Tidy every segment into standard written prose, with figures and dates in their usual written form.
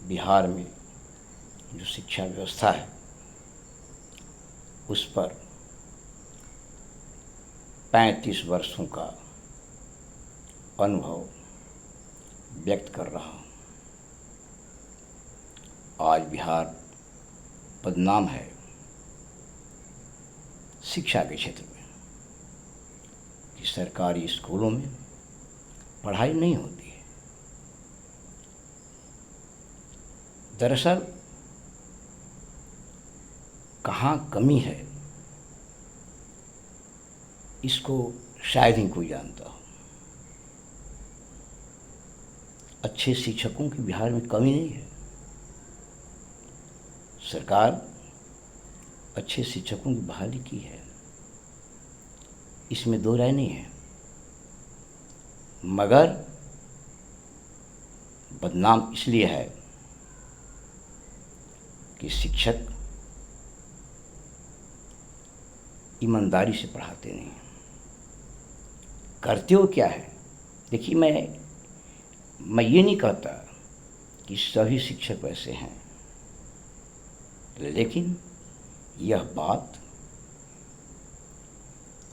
बिहार में जो शिक्षा व्यवस्था है उस पर 35 वर्षों का अनुभव व्यक्त कर रहा हूँ। आज बिहार बदनाम है शिक्षा के क्षेत्र में कि सरकारी स्कूलों में पढ़ाई नहीं होती है। दरअसल कहाँ कमी है इसको शायद ही कोई जानता हो। अच्छे शिक्षकों की बिहार में कमी नहीं है। सरकार अच्छे शिक्षकों की बहाली की है, इसमें दो राय नहीं है, मगर बदनाम इसलिए है कि शिक्षक ईमानदारी से पढ़ाते नहीं। करते हो क्या है? देखिए, मैं ये नहीं कहता कि सभी शिक्षक वैसे हैं, लेकिन यह बात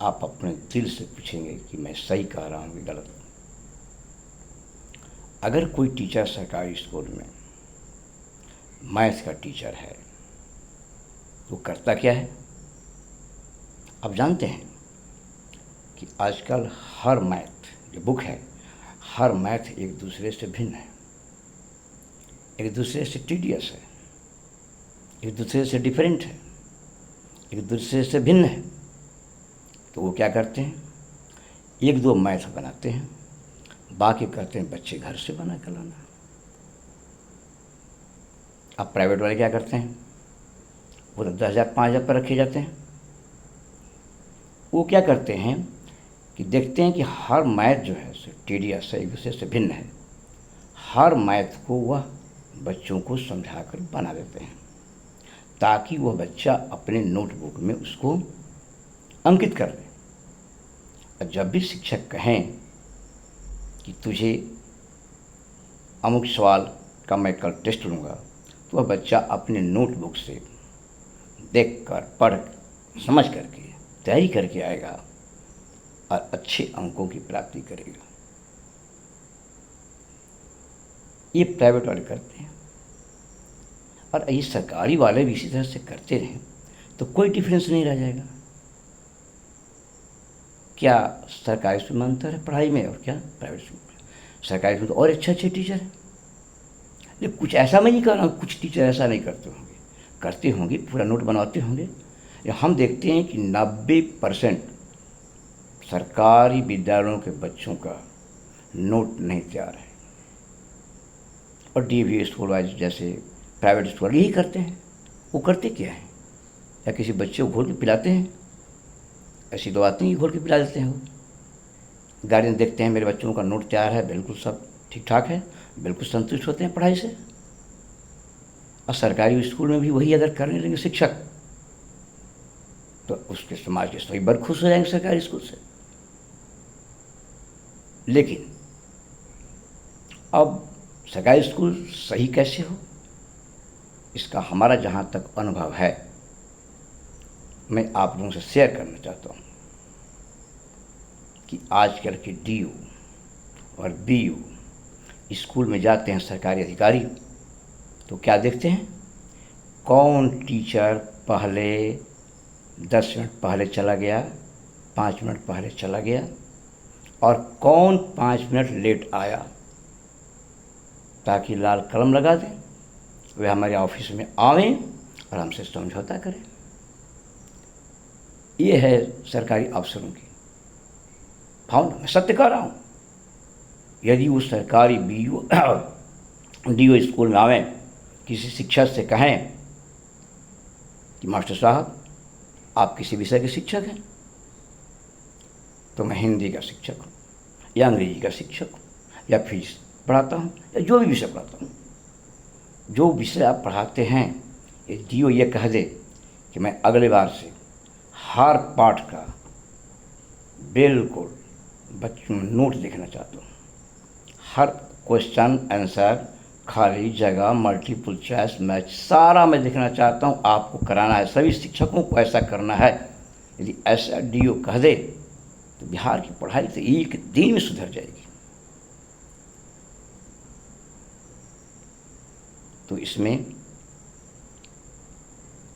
आप अपने दिल से पूछेंगे कि मैं सही कह रहा हूँ कि गलत। अगर कोई टीचर सरकारी स्कूल में मैथ का टीचर है तो करता क्या है? आप जानते हैं कि आजकल हर मैथ जो बुक है, हर मैथ एक दूसरे से भिन्न है, एक दूसरे से टीडियस है, एक दूसरे से डिफरेंट है, एक दूसरे से भिन्न है। तो वो क्या करते हैं? एक दो मैथ बनाते हैं, बाकी करते हैं बच्चे घर से बना कर लाना। अब प्राइवेट वाले क्या करते हैं? वो 10,000 5,000 पर रखे जाते हैं। वो क्या करते हैं कि देखते हैं कि हर मैथ जो है टीडियस है, एक दूसरे से भिन्न है। हर मैथ को वह बच्चों को समझाकर बना देते हैं ताकि वह बच्चा अपने नोटबुक में उसको अंकित कर ले। और जब भी शिक्षक कहें कि तुझे अमुक सवाल का मैं कल टेस्ट लूँगा, तो वह बच्चा अपने नोटबुक से देखकर पढ़ समझ करके तैयारी करके आएगा और अच्छे अंकों की प्राप्ति करेगा। ये प्राइवेट वाले करते हैं और ये सरकारी वाले भी इसी तरह से करते रहें तो कोई डिफरेंस नहीं रह जाएगा। क्या सरकारी स्कूल में अंतर है पढ़ाई में और क्या प्राइवेट स्कूल में? सरकारी स्कूल तो और अच्छे अच्छे टीचर हैं, लेकिन कुछ ऐसा मैं नहीं कह रहा हूँ कुछ टीचर ऐसा नहीं करते होंगे, पूरा नोट बनवाते होंगे। हम देखते हैं कि 90% सरकारी विद्यालयों के बच्चों का नोट नहीं तैयार है। और डीएवी स्कूल वाइज जैसे प्राइवेट स्कूल यही करते हैं। वो करते क्या है? या किसी बच्चे को घोल के पिलाते हैं? ऐसी दो बात नहीं, घोल के पिला देते हैं। वो गार्जियन देखते हैं मेरे बच्चों का नोट तैयार है, बिल्कुल सब ठीक ठाक है, बिल्कुल संतुष्ट होते हैं पढ़ाई से। और सरकारी स्कूल में भी वही अगर करने लगे शिक्षक, तो उसके समाज के सभी वर्ग खुश हो जाएंगे सरकारी स्कूल से। लेकिन अब सरकारी स्कूल सही कैसे हो, इसका हमारा जहाँ तक अनुभव है मैं आप लोगों से शेयर करना चाहता हूँ कि आजकल के डीयू और बीयू स्कूल में जाते हैं सरकारी अधिकारी, तो क्या देखते हैं? कौन टीचर पहले 10 मिनट पहले चला गया, 5 मिनट पहले चला गया, और कौन 5 मिनट लेट आया, ताकि लाल कलम लगा दें, वे हमारे ऑफिस में आवें और हमसे समझौता करें। ये है सरकारी अफसरों की भावना। मैं सत्य कह रहा हूँ। यदि वो सरकारी बीयू डीओ स्कूल में आवें, किसी शिक्षक से कहें कि मास्टर साहब आप किसी विषय के शिक्षक हैं, तो मैं हिंदी का शिक्षक हूँ या अंग्रेजी का शिक्षक हूँ या फिजिक्स पढ़ाता हूँ या जो भी विषय पढ़ाता हूँ, जो विषय आप पढ़ाते हैं ये डीओ ये कह दे कि मैं अगले बार से हर पाठ का बिल्कुल बच्चों में नोट देखना चाहता हूँ, हर क्वेश्चन आंसर खाली जगह, मल्टीपल चॉइस मैच सारा मैं देखना चाहता हूँ। आपको कराना है, सभी शिक्षकों को ऐसा करना है। यदि ऐसा डीओ कह दे तो बिहार की पढ़ाई तो एक दिन में सुधर जाएगी। तो इसमें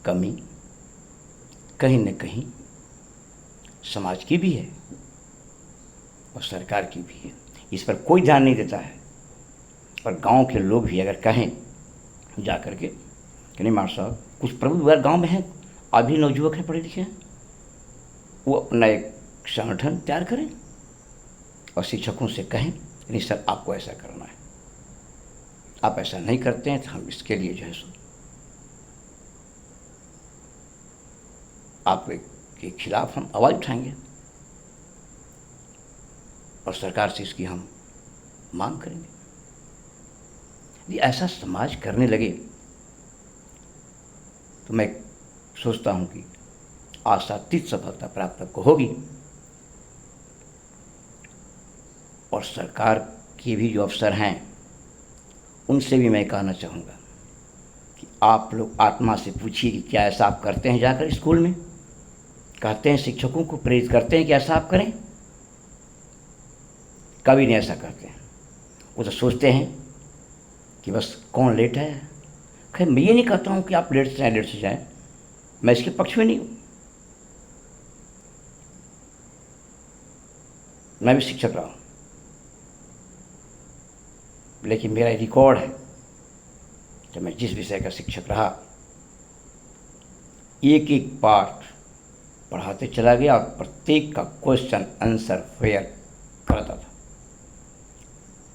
कमी कहीं न कहीं समाज की भी है और सरकार की भी है। इस पर कोई ध्यान नहीं देता है। और गांव के लोग भी अगर कहें जा कर के कि नहीं मास्टर साहब, कुछ प्रबुद्ध वर्ग गाँव में हैं, अभी नवयुवक हैं, पढ़े लिखे हैं, वो अपना एक संगठन तैयार करें और शिक्षकों से कहें नहीं सर आपको ऐसा करना है, आप ऐसा नहीं करते हैं तो हम इसके लिए जो है सो आपके खिलाफ हम आवाज़ उठाएंगे और सरकार से इसकी हम मांग करेंगे। यदि ऐसा समाज करने लगे तो मैं सोचता हूँ कि आशातीत सफलता प्राप्त आपको होगी। और सरकार के भी जो अफसर हैं उनसे भी मैं कहना चाहूँगा कि आप लोग आत्मा से पूछिए कि क्या ऐसा आप करते हैं। जाकर स्कूल में कहते हैं, शिक्षकों को प्रेरित करते हैं कि ऐसा आप करें? कभी नहीं ऐसा करते हैं। वो तो सोचते हैं कि बस कौन लेट है। खैर मैं ये नहीं कहता हूँ कि आप लेट से जाएं, मैं इसके पक्ष में नहीं हूँ। मैं भी शिक्षक रहा हूँ, लेकिन मेरा रिकॉर्ड है कि मैं जिस विषय का शिक्षक रहा एक एक पाठ पढ़ाते चला गया और प्रत्येक का क्वेश्चन आंसर फेयर करता था।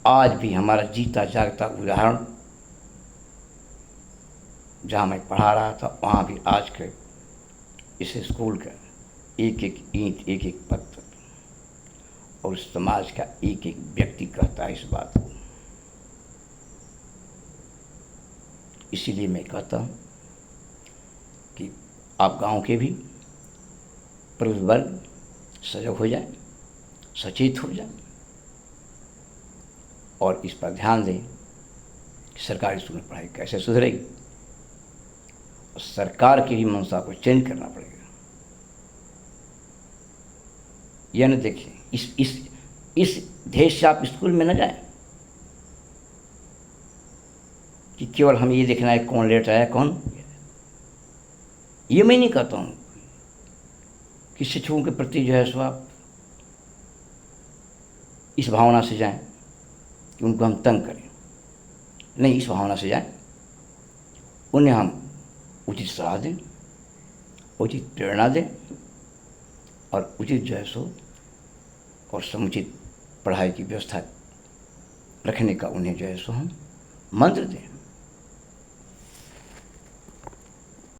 आज भी हमारा जीता जागता उदाहरण, जहाँ मैं पढ़ा रहा था वहाँ भी आज के इस स्कूल का एक एक ईंट, एक एक पत्थर और समाज का एक एक व्यक्ति कहता है इस बात को। इसीलिए मैं कहता हूँ कि आप गांव के भी प्रबुद्ध वर्ग सजग हो जाए, सचेत हो जाए और इस पर ध्यान दें कि सरकारी स्कूल में पढ़ाई कैसे सुधरेगी। और सरकार की भी मंशा को चेंज करना पड़ेगा। यह न देखिए इस देश से आप स्कूल में न जाएं कि केवल हमें ये देखना है कौन लेट आया कौन। ये मैं नहीं कहता हूँ कि शिक्षकों के प्रति जो है सो आप इस भावना से जाएं कि उनको हम तंग करें। नहीं, इस भावना से जाएं, उन्हें हम उचित सलाह दें, उचित प्रेरणा दें और उचित जो है सो और समुचित पढ़ाई की व्यवस्था रखने का उन्हें जो है सो हम मंत्र दें।